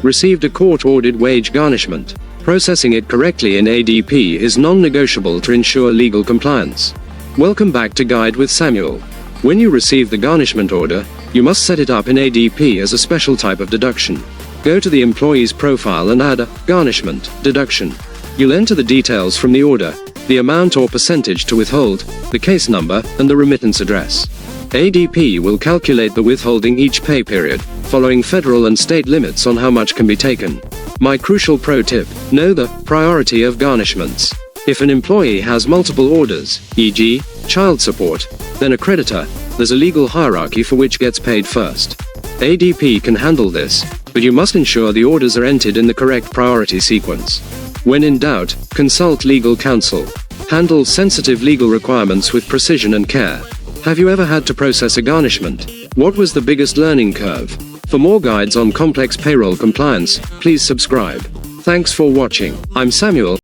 received a court-ordered wage garnishment. Processing it correctly in ADP is non-negotiable to ensure legal compliance. Welcome back to Guide with Samuel. When you receive the garnishment order, you must set it up in ADP as a special type of deduction. Go to the employee's profile and add a garnishment deduction. You'll enter the details from the order, the amount or percentage to withhold, the case number, and the remittance address. ADP will calculate the withholding each pay period, following federal and state limits on how much can be taken. My crucial pro tip: know the priority of garnishments. If an employee has multiple orders, e.g., child support, then a creditor, there's a legal hierarchy for which gets paid first. ADP can handle this, but you must ensure the orders are entered in the correct priority sequence. When in doubt, consult legal counsel. Handle sensitive legal requirements with precision and care. Have you ever had to process a garnishment? What was the biggest learning curve? For more guides on complex payroll compliance, please subscribe. Thanks for watching. I'm Samuel.